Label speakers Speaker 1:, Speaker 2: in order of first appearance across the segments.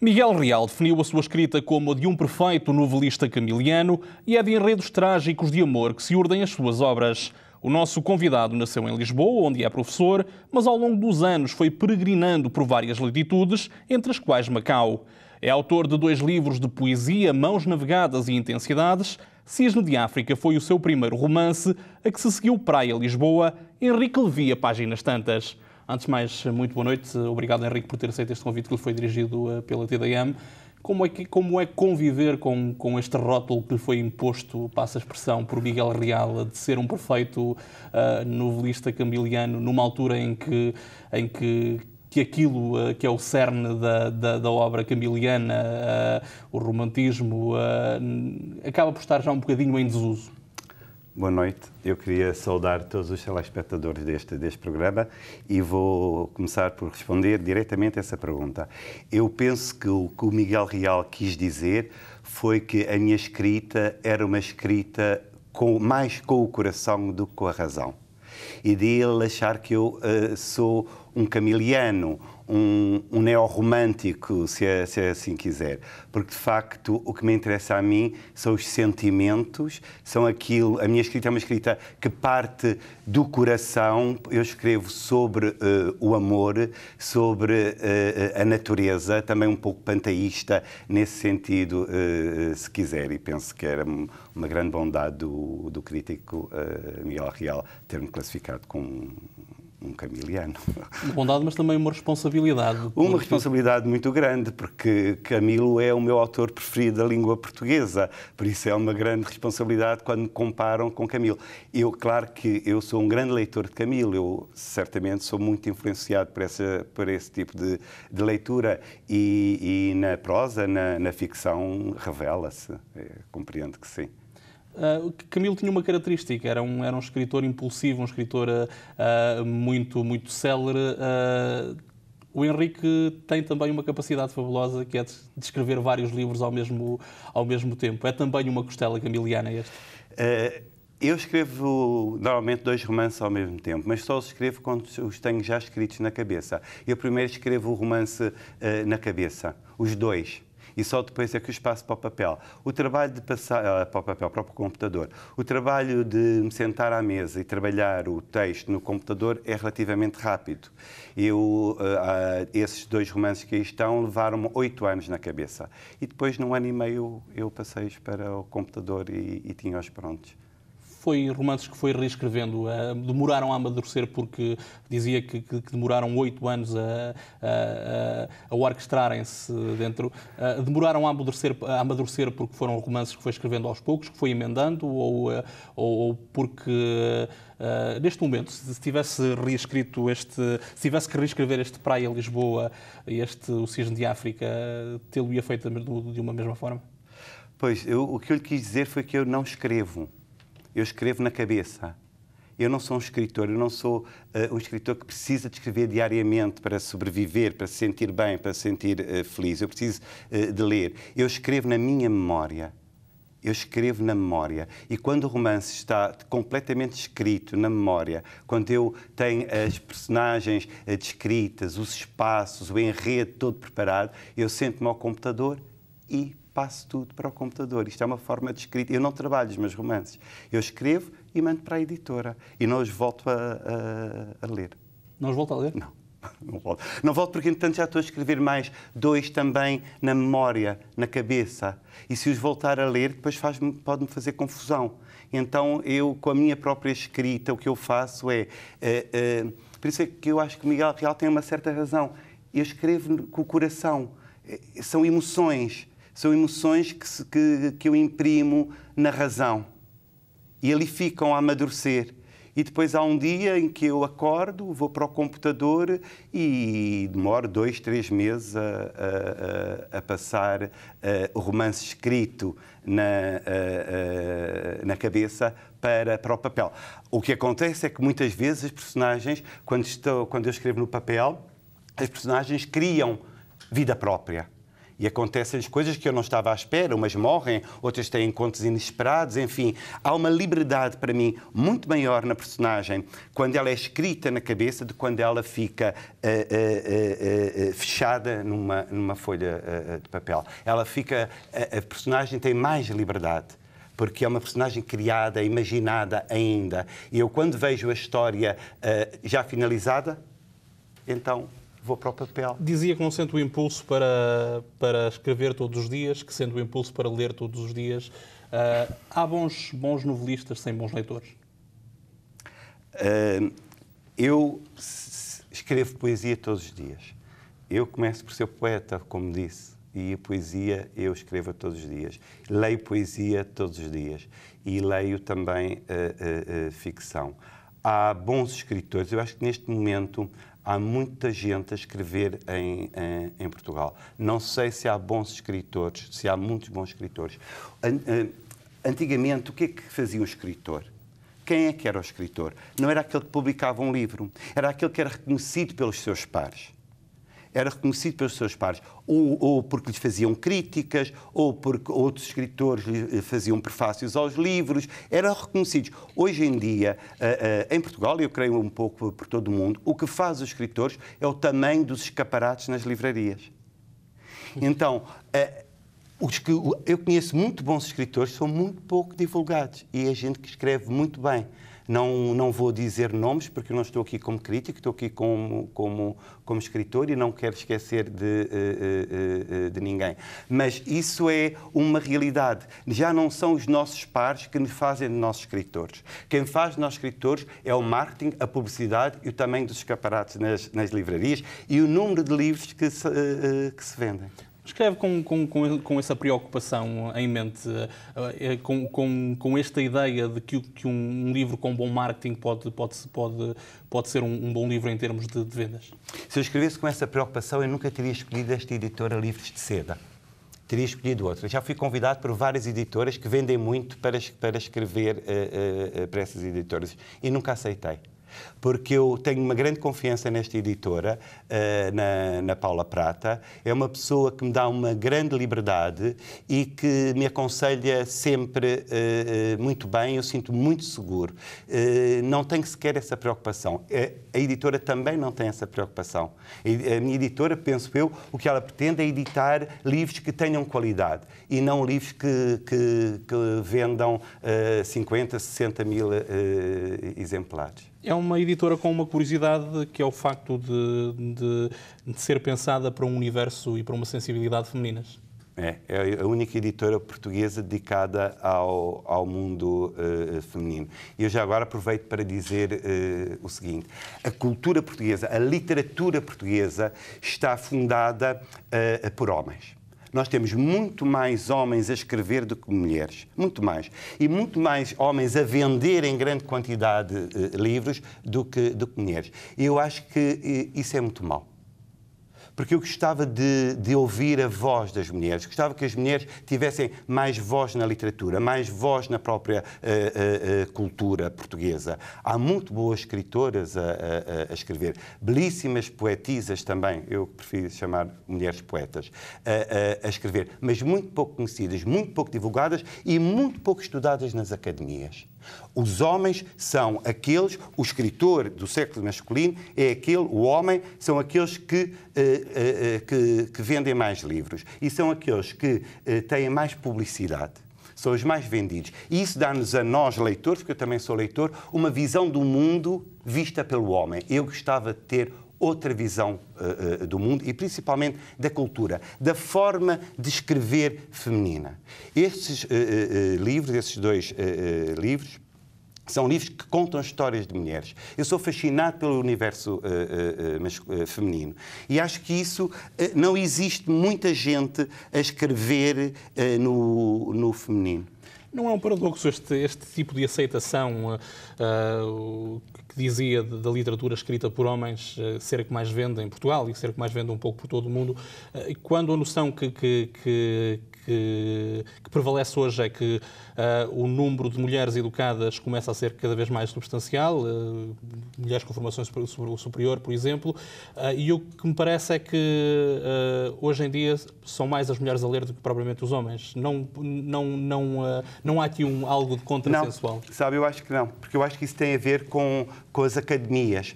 Speaker 1: Miguel Real definiu a sua escrita como a de um perfeito novelista camiliano e é de enredos trágicos de amor que se urdem as suas obras. O nosso convidado nasceu em Lisboa, onde é professor, mas ao longo dos anos foi peregrinando por várias latitudes, entre as quais Macau. É autor de 2 livros de poesia, Mãos Navegadas e Intensidades. Cisne de África foi o seu primeiro romance, a que se seguiu Praia Lisboa, Henrique Levy, páginas tantas. Antes de mais, muito boa noite. Obrigado, Henrique, por ter aceito este convite que lhe foi dirigido pela TDM. Como é conviver com este rótulo que lhe foi imposto, passa a expressão, por Miguel Real, de ser um perfeito novelista camiliano, numa altura em que aquilo que é o cerne da obra camiliana, o romantismo, acaba por estar já um bocadinho em desuso?
Speaker 2: Boa noite. Eu queria saudar todos os telespectadores deste programa e vou começar por responder diretamente a essa pergunta. Eu penso que o que o Miguel Real quis dizer foi que a minha escrita era uma escrita mais com o coração do que com a razão. E de ele achar que eu sou um camiliano, um neorromântico, se assim quiser. Porque, de facto, o que me interessa a mim são os sentimentos, são aquilo... A minha escrita é uma escrita que parte do coração. Eu escrevo sobre o amor, sobre a natureza, também um pouco panteísta nesse sentido, se quiser. E penso que era uma grande bondade do crítico Miguel Real ter-me classificado como um camiliano.
Speaker 1: Uma bondade, mas também uma responsabilidade.
Speaker 2: Uma responsabilidade muito grande, porque Camilo é o meu autor preferido da língua portuguesa, por isso é uma grande responsabilidade quando me comparam com Camilo. Claro que eu sou um grande leitor de Camilo, eu certamente sou muito influenciado por esse tipo de leitura e na prosa, na ficção, revela-se, compreendo que sim.
Speaker 1: Camilo tinha uma característica, era um escritor impulsivo, um escritor muito célere. O Henrique tem também uma capacidade fabulosa, que é de escrever vários livros ao mesmo tempo. É também uma costela camiliana este?
Speaker 2: Eu escrevo normalmente 2 romances ao mesmo tempo, mas só os escrevo quando os tenho já escritos na cabeça. Eu primeiro escrevo o romance na cabeça, os 2. E só depois é que os passo para o papel. O trabalho de passar para o papel, para o computador, o trabalho de me sentar à mesa e trabalhar o texto no computador é relativamente rápido. Esses 2 romances que aí estão levaram-me 8 anos na cabeça. E depois, num ano e meio, eu passei-os para o computador e tinha-os prontos.
Speaker 1: Foi romances que foi reescrevendo, demoraram a amadurecer, porque dizia que demoraram 8 anos a orquestrarem-se dentro. Demoraram a amadurecer porque foram romances que foi escrevendo aos poucos, que foi emendando, ou porque neste momento, se tivesse que reescrever este Praia Lisboa e o Cisne de África, tê-lo-ia feito de uma mesma forma?
Speaker 2: Pois, o que eu lhe quis dizer foi que eu não escrevo. Eu escrevo na cabeça. Eu não sou um escritor, eu não sou um escritor que precisa de escrever diariamente para sobreviver, para se sentir bem, para se sentir feliz. Eu preciso de ler. Eu escrevo na minha memória. Eu escrevo na memória. E quando o romance está completamente escrito na memória, quando eu tenho as personagens descritas, os espaços, o enredo todo preparado, eu sento-me ao computador e passo tudo para o computador. Isto é uma forma de escrita. Eu não trabalho os meus romances. Eu escrevo e mando para a editora. E não os volto a ler.
Speaker 1: Não os volto a ler?
Speaker 2: Não volto. Não volto porque, entretanto, já estou a escrever mais 2 também na memória, na cabeça. E se os voltar a ler, depois pode-me fazer confusão. Então, eu, com a minha própria escrita, o que eu faço é... por isso é que eu acho que o Miguel Real tem uma certa razão. Eu escrevo com o coração. São emoções. São emoções que eu imprimo na razão. E ali ficam a amadurecer. E depois há um dia em que eu acordo, vou para o computador e demoro 2, 3 meses a passar o romance escrito na cabeça para o papel. O que acontece é que muitas vezes as personagens, quando eu escrevo no papel, as personagens criam vida própria. E acontecem-lhes coisas que eu não estava à espera, umas morrem, outras têm encontros inesperados, enfim. Há uma liberdade, para mim, muito maior na personagem quando ela é escrita na cabeça do que quando ela fica fechada numa folha de papel. A personagem tem mais liberdade, porque é uma personagem criada, imaginada ainda. E eu, quando vejo a história já finalizada, então vou para o papel.
Speaker 1: Dizia que não sente o impulso para escrever todos os dias, que sente o impulso para ler todos os dias. Há bons novelistas sem bons leitores?
Speaker 2: Eu escrevo poesia todos os dias. Eu começo por ser poeta, como disse, e a poesia eu escrevo todos os dias. Leio poesia todos os dias e leio também ficção. Há bons escritores. Eu acho que neste momento há muita gente a escrever em Portugal. Não sei se há bons escritores, se há muitos bons escritores. Antigamente, o que é que fazia um escritor? Quem é que era o escritor? Não era aquele que publicava um livro, era aquele que era reconhecido pelos seus pares. Era reconhecido pelos seus pares, ou porque lhes faziam críticas, ou porque outros escritores lhe faziam prefácios aos livros, eram reconhecidos. Hoje em dia, em Portugal, e eu creio um pouco por todo o mundo, o que faz os escritores é o tamanho dos escaparates nas livrarias. Então, eu conheço muito bons escritores, são muito pouco divulgados, e é gente que escreve muito bem. Não vou dizer nomes, porque eu não estou aqui como crítico, estou aqui como escritor e não quero esquecer de ninguém. Mas isso é uma realidade. Já não são os nossos pares que nos fazem de nossos escritores. Quem faz de nossos escritores é o marketing, a publicidade e o tamanho dos escaparates nas livrarias e o número de livros que se vendem.
Speaker 1: Escreve com essa preocupação em mente, com esta ideia de que um livro com bom marketing pode ser um bom livro em termos de vendas?
Speaker 2: Se eu escrevesse com essa preocupação, eu nunca teria escolhido esta editora Livros de Seda. Teria escolhido outra. Já fui convidado por várias editoras que vendem muito para escrever para essas editoras e nunca aceitei. Porque eu tenho uma grande confiança nesta editora, na Paula Prata. É uma pessoa que me dá uma grande liberdade e que me aconselha sempre muito bem, eu sinto muito seguro. Não tenho sequer essa preocupação. A editora também não tem essa preocupação. A minha editora, penso eu, o que ela pretende é editar livros que tenham qualidade e não livros que vendam 50, 60 mil exemplares.
Speaker 1: É uma editora com uma curiosidade, que é o facto de ser pensada para um universo e para uma sensibilidade femininas.
Speaker 2: É a única editora portuguesa dedicada ao mundo feminino. E eu já agora aproveito para dizer o seguinte. A cultura portuguesa, a literatura portuguesa está fundada por homens. Nós temos muito mais homens a escrever do que mulheres, muito mais. E muito mais homens a vender em grande quantidade livros do que mulheres. E eu acho que isso é muito mau. Porque eu gostava de ouvir a voz das mulheres, gostava que as mulheres tivessem mais voz na literatura, mais voz na própria cultura portuguesa. Há muito boas escritoras a escrever, belíssimas poetisas também, eu prefiro chamar mulheres poetas, a escrever, mas muito pouco conhecidas, muito pouco divulgadas e muito pouco estudadas nas academias. Os homens são aqueles, o escritor do século masculino é aquele, o homem, são aqueles que vendem mais livros e são aqueles que têm mais publicidade. São os mais vendidos. E isso dá-nos a nós, leitores, porque eu também sou leitor, uma visão do mundo vista pelo homem. Eu gostava de ter outra visão do mundo e principalmente da cultura, da forma de escrever feminina. Estes livros, esses dois livros, são livros que contam histórias de mulheres. Eu sou fascinado pelo universo feminino e acho que isso não existe muita gente a escrever no feminino.
Speaker 1: Não é um paradoxo este tipo de aceitação que dizia da literatura escrita por homens ser a que mais vende em Portugal e ser a que mais vende um pouco por todo o mundo, quando a noção que que prevalece hoje é que o número de mulheres educadas começa a ser cada vez mais substancial, mulheres com formação superior, por exemplo, e o que me parece é que hoje em dia são mais as mulheres a ler do que propriamente os homens. Não há aqui algo de contrassensual.
Speaker 2: Não, sabe, eu acho que não, porque eu acho que isso tem a ver com as academias.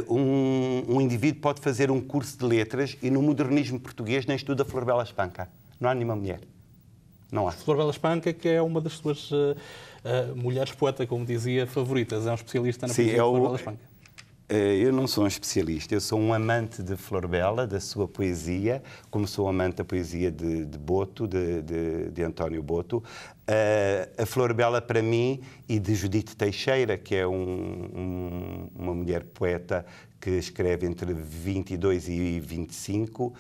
Speaker 2: Um indivíduo pode fazer um curso de letras e no modernismo português nem estuda Flor Bela Espanca. Não há nenhuma mulher. Não há.
Speaker 1: Flor Bela Espanca, que é uma das suas mulheres poeta, como dizia, favoritas. É um especialista na poesia de Flor Bela Espanca.
Speaker 2: Eu não sou um especialista, eu sou um amante de Flor Bela, da sua poesia, como sou amante da poesia de Boto, de António Boto. A Flor Bela, para mim, e de Judite Teixeira, que é uma mulher poeta que escreve entre 22 e 25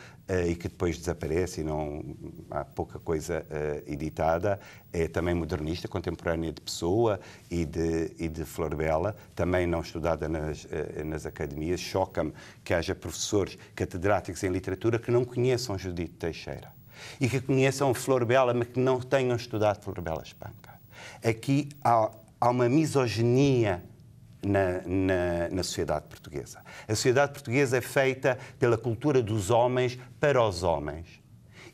Speaker 2: e que depois desaparece e não há pouca coisa editada. É também modernista, contemporânea de Pessoa e de Flor Bela, também não estudada nas academias. Choca-me que haja professores catedráticos em literatura que não conheçam Judite Teixeira e que conheçam Flor Bela, mas que não tenham estudado Flor Bela Espanca. Aqui há uma misoginia na sociedade portuguesa. A sociedade portuguesa é feita pela cultura dos homens para os homens.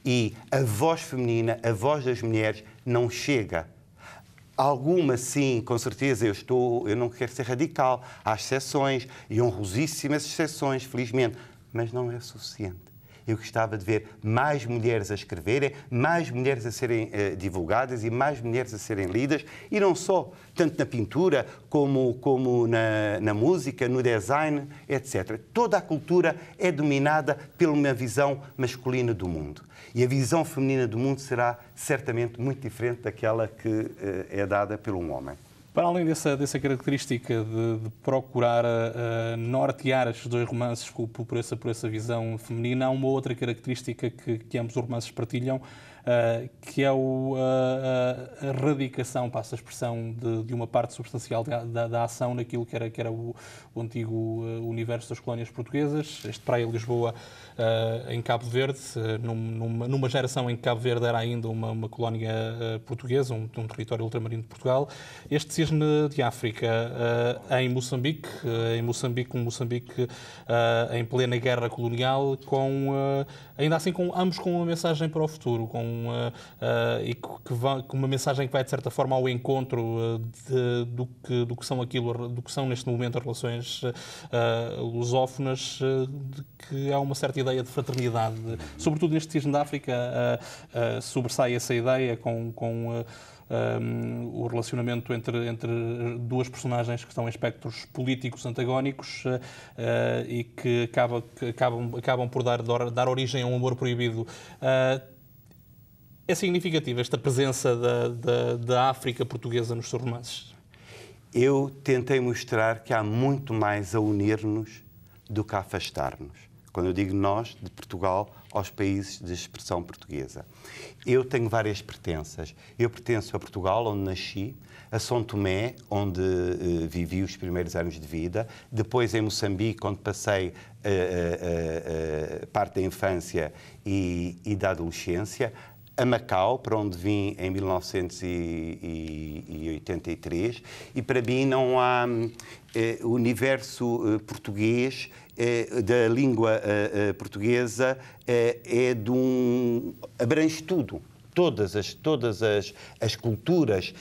Speaker 2: E a voz feminina, a voz das mulheres, não chega. Alguma, sim, com certeza, eu não quero ser radical. Há exceções, e honrosíssimas exceções, felizmente, mas não é suficiente. Eu gostava de ver mais mulheres a escreverem, mais mulheres a serem divulgadas e mais mulheres a serem lidas, e não só, tanto na pintura como na música, no design, etc. Toda a cultura é dominada por uma visão masculina do mundo. E a visão feminina do mundo será certamente muito diferente daquela que é dada por um homem.
Speaker 1: Para além dessa característica de procurar nortear estes dois romances por essa visão feminina, há uma outra característica que ambos os romances partilham, que é a radicação, passa a expressão, de uma parte substancial da ação naquilo que era o antigo universo das colónias portuguesas. Este Praia Lisboa em Cabo Verde, numa geração em que Cabo Verde era ainda uma colónia portuguesa, um território ultramarino de Portugal. Este Cisne de África em Moçambique, em plena guerra colonial, ainda assim ambos com uma mensagem para o futuro, com uma mensagem que vai de certa forma ao encontro do que são neste momento as relações lusófonas, de que há uma certa ideia de fraternidade. Sobretudo neste Cisne de África sobressai essa ideia com o relacionamento entre duas personagens que estão em espectros políticos antagónicos e que acabam por dar origem a um amor proibido. É significativa esta presença da África portuguesa nos seus romances?
Speaker 2: Eu tentei mostrar que há muito mais a unir-nos do que a afastar-nos. Quando eu digo nós, de Portugal aos países de expressão portuguesa. Eu tenho várias pertenças. Eu pertenço a Portugal, onde nasci, a São Tomé, onde vivi os primeiros anos de vida, depois em Moçambique, onde passei parte da infância e da adolescência, a Macau, para onde vim em 1983, e para mim não há o universo português, da língua portuguesa, abrange tudo. Todas as culturas,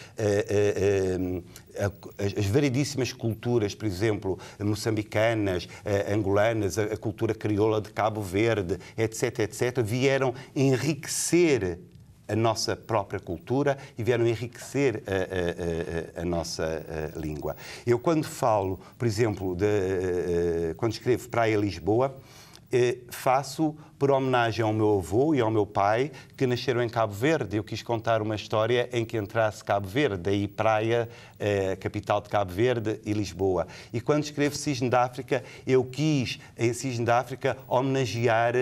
Speaker 2: as variedíssimas culturas, por exemplo, moçambicanas, angolanas, a cultura crioula de Cabo Verde, etc., vieram enriquecer a nossa própria cultura e vieram enriquecer a nossa língua. Eu, quando falo, por exemplo, quando escrevo Praia Lisboa, faço por homenagem ao meu avô e ao meu pai, que nasceram em Cabo Verde. Eu quis contar uma história em que entrasse Cabo Verde, daí Praia, capital de Cabo Verde, e Lisboa. E quando escrevo Cisne de África, eu quis, em Cisne de África, homenagear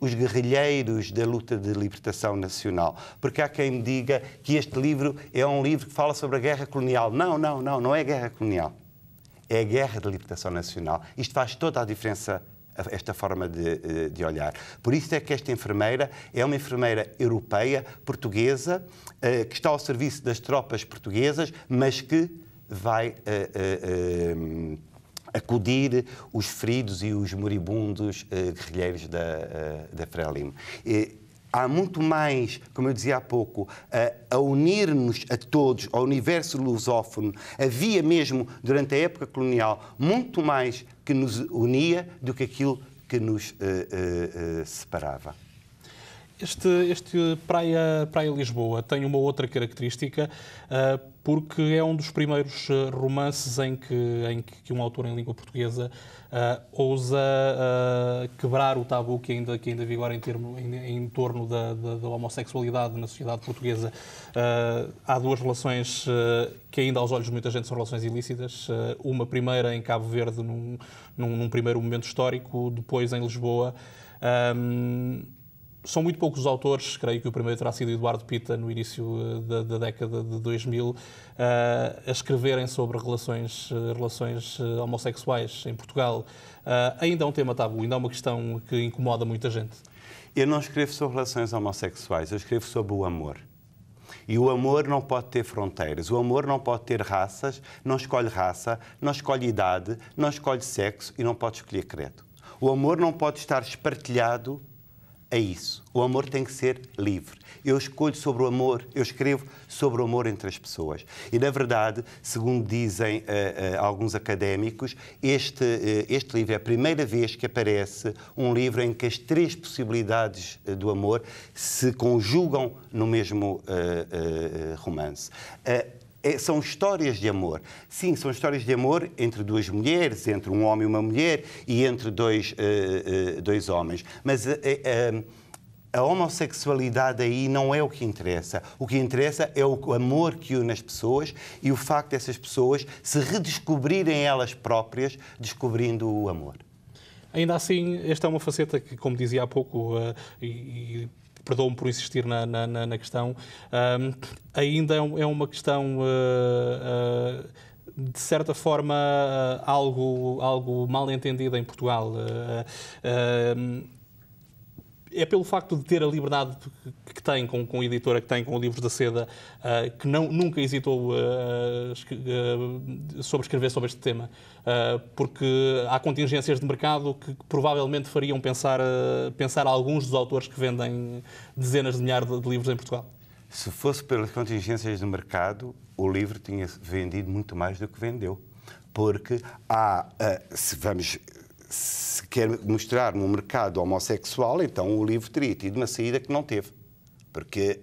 Speaker 2: os guerrilheiros da luta de libertação nacional. Porque há quem me diga que este livro é um livro que fala sobre a guerra colonial. Não é guerra colonial. É a guerra de libertação nacional. Isto faz toda a diferença esta forma de olhar. Por isso é que esta enfermeira é uma enfermeira europeia, portuguesa, que está ao serviço das tropas portuguesas, mas que vai acudir os feridos e os moribundos guerrilheiros da Frelimo. Há muito mais, como eu dizia há pouco, a unir-nos a todos, ao universo lusófono. Havia mesmo, durante a época colonial, muito mais que nos unia do que aquilo que nos separava.
Speaker 1: Este Praia Lisboa tem uma outra característica, porque é um dos primeiros romances em que um autor em língua portuguesa ousa quebrar o tabu que ainda vigora em torno da homossexualidade na sociedade portuguesa. Há duas relações que ainda aos olhos de muita gente são relações ilícitas. Uma primeira em Cabo Verde, num primeiro momento histórico, depois em Lisboa. São muito poucos os autores, creio que o primeiro terá sido Eduardo Pita, no início da década de 2000, a escreverem sobre relações homossexuais em Portugal. Ainda é um tema tabu, ainda é uma questão que incomoda muita gente.
Speaker 2: Eu não escrevo sobre relações homossexuais, eu escrevo sobre o amor. E o amor não pode ter fronteiras, o amor não pode ter raças, não escolhe raça, não escolhe idade, não escolhe sexo e não pode escolher credo. O amor não pode estar espartilhado a isso. O amor tem que ser livre. Eu escolho sobre o amor, eu escrevo sobre o amor entre as pessoas. E, na verdade, segundo dizem alguns académicos, este livro é a primeira vez que aparece um livro em que as três possibilidades do amor se conjugam no mesmo romance. São histórias de amor. Sim, são histórias de amor entre duas mulheres, entre um homem e uma mulher e entre dois homens. Mas a homossexualidade aí não é o que interessa. O que interessa é o amor que une as pessoas e o facto dessas pessoas se redescobrirem elas próprias, descobrindo o amor.
Speaker 1: Ainda assim, esta é uma faceta que, como dizia há pouco, perdoa-me por insistir na questão, ainda é uma questão, de certa forma, algo mal entendida em Portugal. É pelo facto de ter a liberdade que tem com a editora que tem, com o Livros da Seda, que nunca hesitou sobre escrever sobre este tema. Porque há contingências de mercado que provavelmente fariam pensar alguns dos autores que vendem dezenas de milhares de livros em Portugal.
Speaker 2: Se fosse pelas contingências de mercado, o livro tinha vendido muito mais do que vendeu. Porque se quer mostrar no mercado homossexual, então o livro teria tido uma saída que não teve. Porque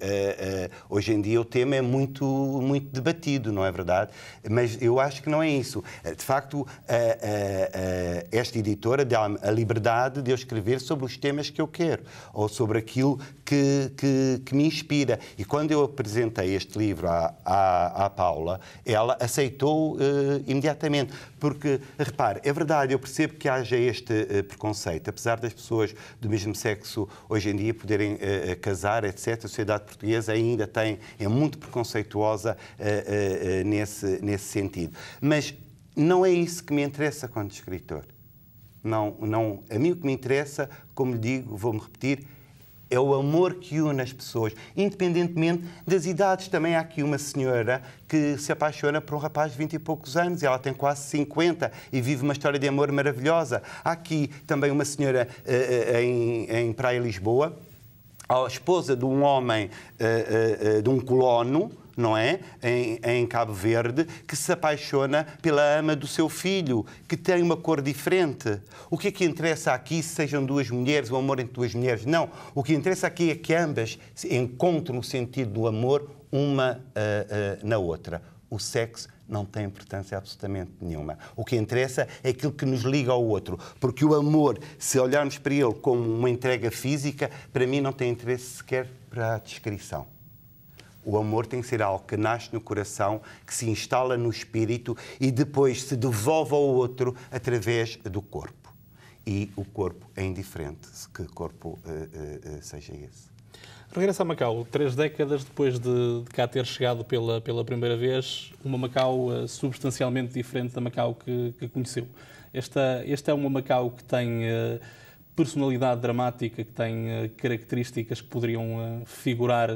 Speaker 2: hoje em dia o tema é muito, muito debatido, não é verdade? Mas eu acho que não é isso. De facto, esta editora dá-me a liberdade de eu escrever sobre os temas que eu quero, ou sobre aquilo que me inspira. E quando eu apresentei este livro à Paula, ela aceitou imediatamente. Porque, repare, é verdade, eu percebo que haja este preconceito. Apesar das pessoas do mesmo sexo hoje em dia poderem casar, etc., a sociedade portuguesa ainda é muito preconceituosa nesse sentido. Mas não é isso que me interessa quando escritor. Não, a mim o que me interessa, como lhe digo, vou-me repetir, é o amor que une as pessoas, independentemente das idades. Também há aqui uma senhora que se apaixona por um rapaz de 20 e poucos anos, e ela tem quase 50 e vive uma história de amor maravilhosa. Há aqui também uma senhora em Praia Lisboa, a esposa de um homem, de um colono, não é? Em Cabo Verde, que se apaixona pela ama do seu filho, que tem uma cor diferente. O que é que interessa aqui se sejam duas mulheres, o amor entre duas mulheres? Não. O que interessa aqui é que ambas encontram o sentido do amor uma na outra. O sexo não tem importância absolutamente nenhuma. O que interessa é aquilo que nos liga ao outro. Porque o amor, se olharmos para ele como uma entrega física, para mim não tem interesse sequer para a descrição. O amor tem que ser algo que nasce no coração, que se instala no espírito e depois se devolve ao outro através do corpo. E o corpo é indiferente, se que corpo seja esse.
Speaker 1: Regressa a Macau, 3 décadas depois de cá ter chegado pela primeira vez, uma Macau substancialmente diferente da Macau que conheceu. Esta é uma Macau que tem personalidade dramática, que tem características que poderiam figurar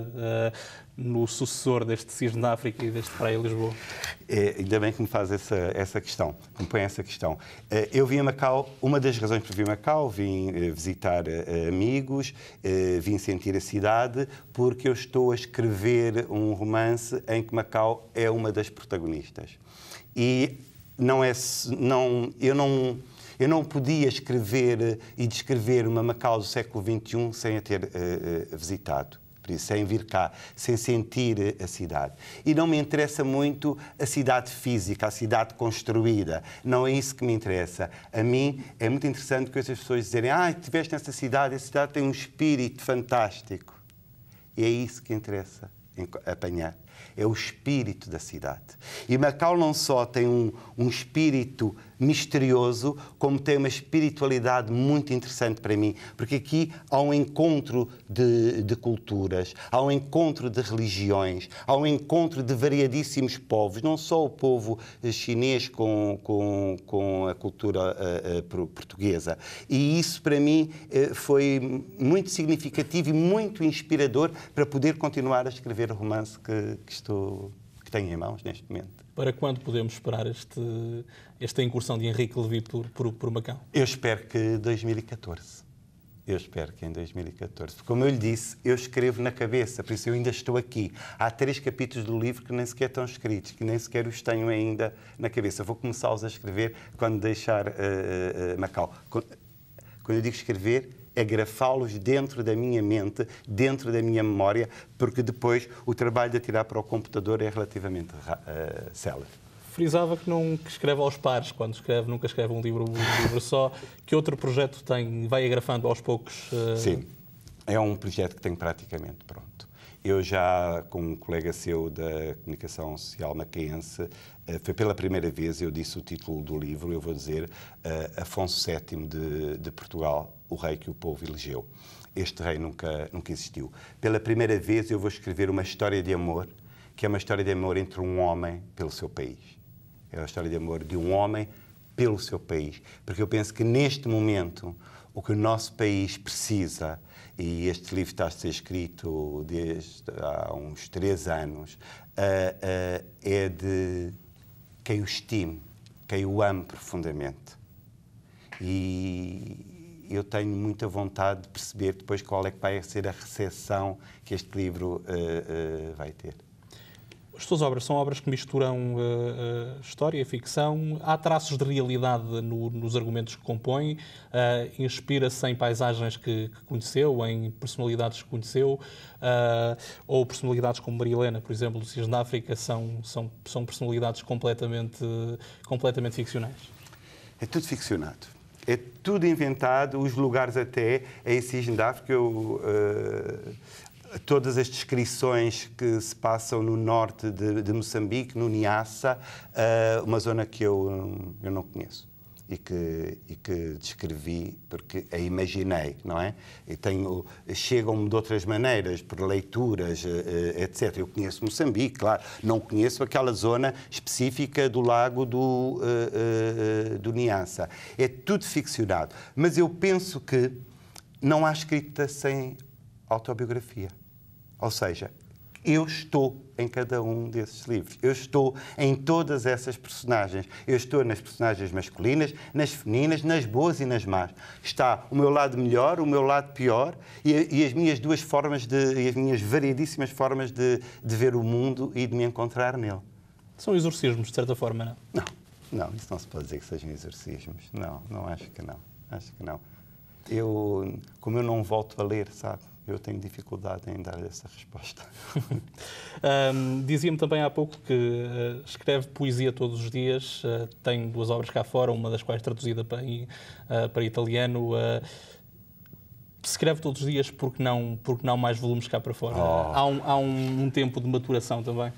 Speaker 1: no sucessor deste Cisne da África e deste Praia Lisboa.
Speaker 2: Ainda bem que me faz essa questão, que me põe essa questão. Eu vim a Macau, uma das razões por vir a Macau, vim visitar amigos, vim sentir a cidade, porque eu estou a escrever um romance em que Macau é uma das protagonistas. E eu não podia escrever e descrever uma Macau do século XXI sem a ter visitado, por isso, sem vir cá, sem sentir a cidade. E não me interessa muito a cidade física, a cidade construída. Não é isso que me interessa. A mim é muito interessante que as pessoas dizerem estiveste nessa cidade, a cidade tem um espírito fantástico. E é isso que interessa apanhar. É o espírito da cidade. E Macau não só tem um espírito misterioso, como tem uma espiritualidade muito interessante para mim, porque aqui há um encontro de culturas, há um encontro de religiões, há um encontro de variadíssimos povos, não só o povo chinês com a cultura portuguesa. E isso, para mim, foi muito significativo e muito inspirador para poder continuar a escrever o romance que tenho em mãos neste momento.
Speaker 1: Para quando podemos esperar esta incursão de Henrique Levy por Macau?
Speaker 2: Eu espero que 2014. Eu espero que em 2014. Porque, como eu lhe disse, eu escrevo na cabeça, por isso eu ainda estou aqui. Há 3 capítulos do livro que nem sequer estão escritos, que nem sequer os tenho ainda na cabeça. Vou começá-los a escrever quando deixar Macau. Quando eu digo escrever, é grafá-los dentro da minha mente, dentro da minha memória, porque depois o trabalho de atirar para o computador é relativamente célebre.
Speaker 1: Frisava que escreve aos pares, quando escreve, nunca escreve um livro só. Que outro projeto tem? Vai agrafando aos poucos?
Speaker 2: Sim, é um projeto que tenho praticamente pronto. Eu já, com um colega seu da comunicação social macaense, foi pela primeira vez, eu disse o título do livro, eu vou dizer Afonso VII de Portugal, o rei que o povo elegeu. Este rei nunca existiu. Pela primeira vez eu vou escrever uma história de amor, que é uma história de amor entre um homem pelo seu país. É a história de amor de um homem pelo seu país. Porque eu penso que neste momento o que o nosso país precisa, e este livro está a ser escrito desde há uns 3 anos, é de quem o estime, quem o ame profundamente. E eu tenho muita vontade de perceber depois qual é que vai ser a recepção que este livro vai ter.
Speaker 1: As suas obras são obras que misturam história e ficção. Há traços de realidade nos argumentos que compõe. Inspira-se em paisagens que conheceu, em personalidades que conheceu, ou personalidades como Maria Helena, por exemplo, do Cisne da África, são personalidades completamente ficcionais.
Speaker 2: É tudo ficcionado. É tudo inventado, os lugares até, em Cisne da África, todas as descrições que se passam no norte de Moçambique, no Niassa, uma zona que eu não conheço e que descrevi porque a imaginei, não é? Chegam-me de outras maneiras, por leituras, etc. Eu conheço Moçambique, claro, não conheço aquela zona específica do lago do Niassa. É tudo ficcionado. Mas eu penso que não há escrita sem autobiografia. Ou seja, eu estou em cada um desses livros. Eu estou em todas essas personagens. Eu estou nas personagens masculinas, nas femininas, nas boas e nas más. Está o meu lado melhor, o meu lado pior e as minhas duas formas e as minhas variedíssimas formas de ver o mundo e de me encontrar nele.
Speaker 1: São exorcismos, de certa forma, não?
Speaker 2: Não, isso não se pode dizer que sejam exorcismos. Não, acho que não. Acho que não. Como eu não volto a ler, sabe? Eu tenho dificuldade em dar essa resposta.
Speaker 1: Dizia-me também há pouco que escreve poesia todos os dias, tem 2 obras cá fora, uma das quais traduzida para italiano. Escreve todos os dias porque não mais volumes cá para fora? Há um tempo de maturação também?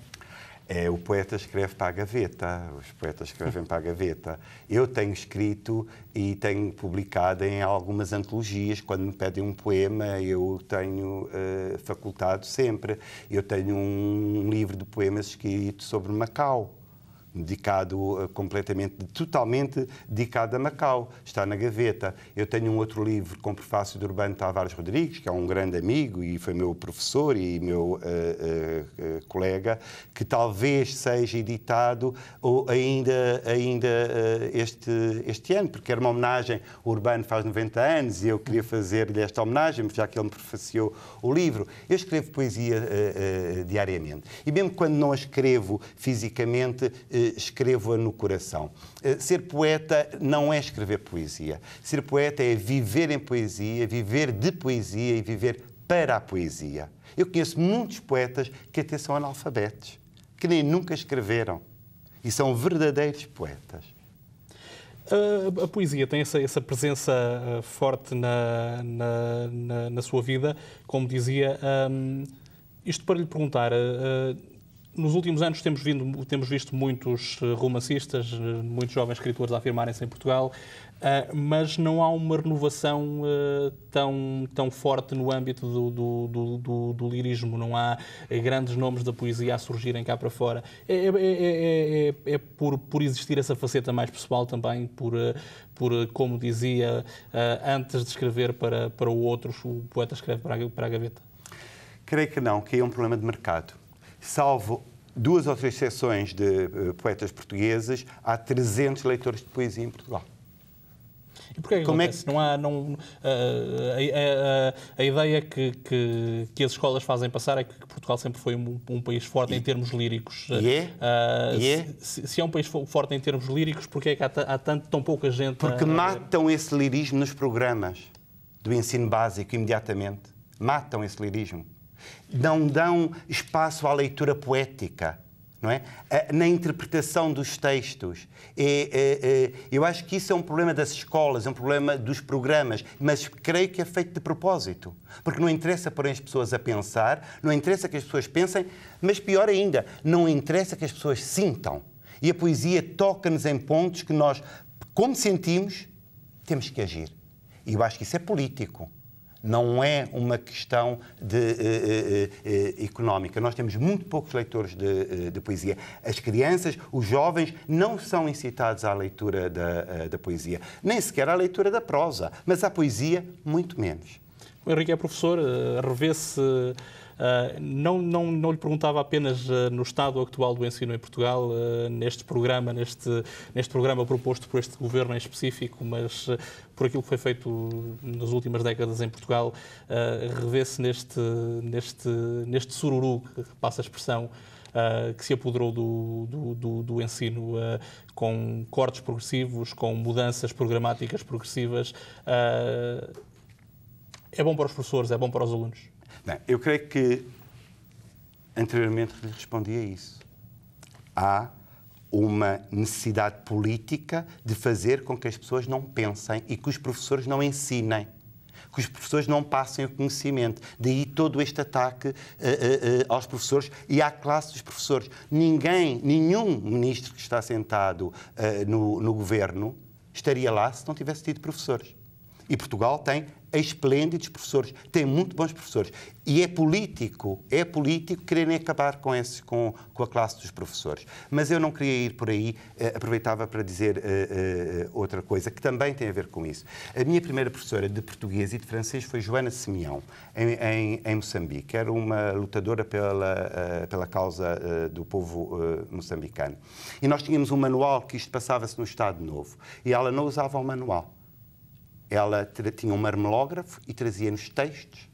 Speaker 2: O poeta escreve para a gaveta, os poetas escrevem para a gaveta. Eu tenho escrito e tenho publicado em algumas antologias. Quando me pedem um poema, eu tenho facultado sempre. Eu tenho um livro de poemas escrito sobre Macau, dedicado totalmente dedicado a Macau. Está na gaveta. Eu tenho um outro livro com prefácio de Urbano Tavares Rodrigues, que é um grande amigo e foi meu professor e meu colega, que talvez seja editado ou ainda este ano, porque era uma homenagem. O Urbano faz 90 anos e eu queria fazer-lhe esta homenagem, já que ele me prefaciou o livro. Eu escrevo poesia diariamente. E mesmo quando não a escrevo fisicamente, escrevo-a no coração. Ser poeta não é escrever poesia. Ser poeta é viver em poesia, viver de poesia e viver para a poesia. Eu conheço muitos poetas que até são analfabetos, que nem nunca escreveram. E são verdadeiros poetas.
Speaker 1: A poesia tem essa presença forte na sua vida, como dizia. Isto para lhe perguntar... Nos últimos anos temos visto muitos romancistas, muitos jovens escritores a afirmarem-se em Portugal, mas não há uma renovação tão forte no âmbito do lirismo. Não há grandes nomes da poesia a surgirem cá para fora. É por existir essa faceta mais pessoal também, por como dizia, antes de escrever para o outro, o poeta escreve para a gaveta?
Speaker 2: Creio que não, que é um problema de mercado. Salvo 2 ou 3 exceções de poetas portugueses, há 300 leitores de poesia em Portugal.
Speaker 1: E porquê que acontece? A ideia que as escolas fazem passar é que Portugal sempre foi um país forte em termos líricos. Se é um país forte em termos líricos, porquê é que há tão pouca gente...
Speaker 2: Porque matam esse lirismo nos programas do ensino básico imediatamente. Matam esse lirismo. Não dão espaço à leitura poética, não é? Na interpretação dos textos. Eu acho que isso é um problema das escolas, é um problema dos programas, mas creio que é feito de propósito. Porque não interessa pôr as pessoas a pensar, não interessa que as pessoas pensem, mas pior ainda, não interessa que as pessoas sintam. E a poesia toca-nos em pontos que nós, como sentimos, temos que agir. E eu acho que isso é político. Não é uma questão económica. Nós temos muito poucos leitores de poesia. As crianças, os jovens, não são incitados à leitura da poesia. Nem sequer à leitura da prosa. Mas à poesia, muito menos.
Speaker 1: O Henrique é professor, revê-se... Não lhe perguntava apenas no estado atual do ensino em Portugal, neste programa proposto por este governo em específico, mas por aquilo que foi feito nas últimas décadas em Portugal, revê-se neste sururu, que passa a expressão, que se apoderou do ensino, com cortes progressivos, com mudanças programáticas progressivas. É bom para os professores, é bom para os alunos?
Speaker 2: Bem, eu creio que anteriormente lhe respondi a isso. Há uma necessidade política de fazer com que as pessoas não pensem e que os professores não ensinem, que os professores não passem o conhecimento. Daí todo este ataque aos professores e à classe dos professores. Nenhum ministro que está sentado no governo estaria lá se não tivesse tido professores. E Portugal tem esplêndidos professores, tem muito bons professores. E é político quererem acabar com a classe dos professores. Mas eu não queria ir por aí, aproveitava para dizer outra coisa que também tem a ver com isso. A minha primeira professora de português e de francês foi Joana Simeão, em Moçambique. Era uma lutadora pela causa do povo moçambicano. E nós tínhamos um manual que isto passava-se no Estado Novo. E ela não usava o manual. Ela tinha um marmelógrafo e trazia-nos textos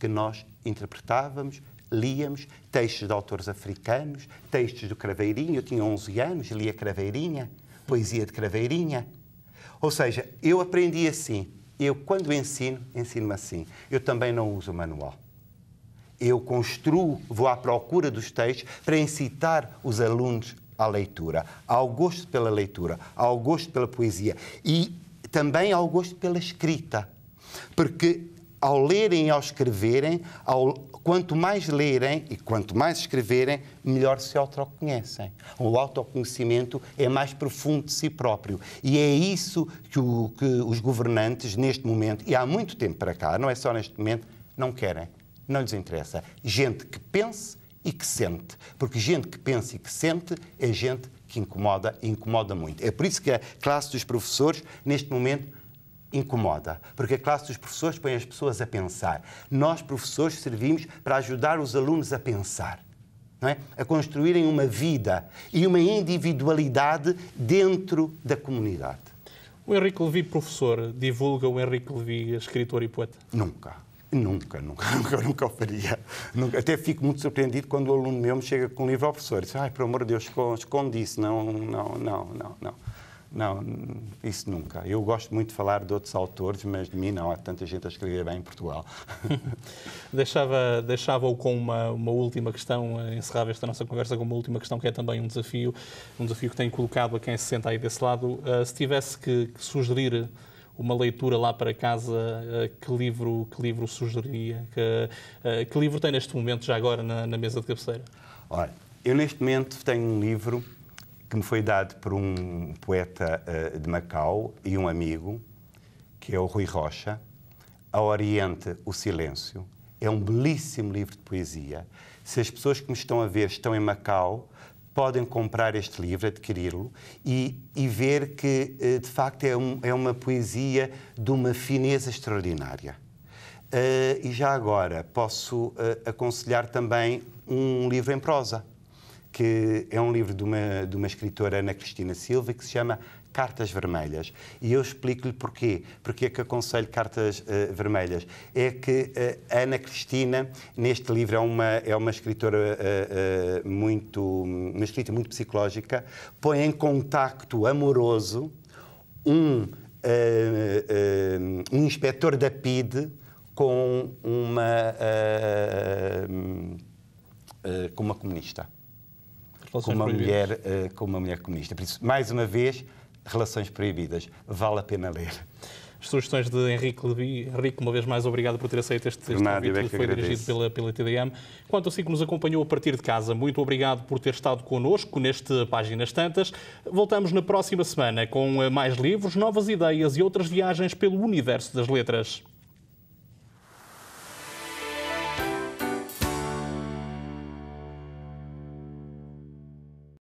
Speaker 2: que nós interpretávamos, líamos, textos de autores africanos, textos do Craveirinho. Eu tinha 11 anos, lia Craveirinha, poesia de Craveirinha. Ou seja, eu aprendi assim. Eu, quando ensino-me assim. Eu também não uso o manual. Eu construo, vou à procura dos textos para incitar os alunos à leitura, ao gosto pela leitura, ao gosto pela poesia e também ao gosto pela escrita. Porque ao lerem e ao escreverem, quanto mais lerem e quanto mais escreverem, melhor se autoconhecem. O autoconhecimento é mais profundo de si próprio. E é isso que os governantes, neste momento, e há muito tempo para cá, não é só neste momento, não querem. Não lhes interessa. Gente que pense e que sente. Porque gente que pensa e que sente é gente que incomoda muito. É por isso que a classe dos professores, neste momento, incomoda. Porque a classe dos professores põe as pessoas a pensar. Nós, professores, servimos para ajudar os alunos a pensar. Não é? A construírem uma vida e uma individualidade dentro da comunidade.
Speaker 1: O Henrique Levy, professor, divulga o Henrique Levy, escritor e poeta?
Speaker 2: Nunca o faria. Até fico muito surpreendido quando o aluno meu me chega com um livro ao professor e diz: ai, por amor de Deus, esconde isso. Não, isso nunca. Eu gosto muito de falar de outros autores, mas de mim não. Há tanta gente a escrever bem em Portugal.
Speaker 1: Deixava-o com uma última questão, encerrava esta nossa conversa com uma última questão, que é também um desafio que tenho colocado a quem se senta aí desse lado. Se tivesse que sugerir uma leitura lá para casa, que livro sugeriria? Que livro tem neste momento, já agora, na mesa de cabeceira?
Speaker 2: Olha, eu neste momento tenho um livro que me foi dado por um poeta de Macau e um amigo, que é o Rui Rocha, A Oriente, o Silêncio. É um belíssimo livro de poesia. Se as pessoas que me estão a ver estão em Macau, podem comprar este livro, adquiri-lo, e ver que, de facto, é uma poesia de uma fineza extraordinária. E já agora posso aconselhar também um livro em prosa, que é um livro de uma escritora, Ana Cristina Silva, que se chama Cartas Vermelhas. E eu explico-lhe porquê. Porquê é que aconselho Cartas Vermelhas? É que a Ana Cristina, neste livro, é uma escritora uma escrita muito psicológica, põe em contacto amoroso um inspetor da PIDE com uma comunista. Com uma mulher comunista. Por isso, mais uma vez, Relações Proibidas. Vale a pena ler.
Speaker 1: As sugestões de Henrique Levy. Henrique, uma vez mais, obrigado por ter aceito este convite que foi dirigido pela TDM. Quanto a si que nos acompanhou a partir de casa, muito obrigado por ter estado connosco neste Páginas Tantas. Voltamos na próxima semana com mais livros, novas ideias e outras viagens pelo universo das letras.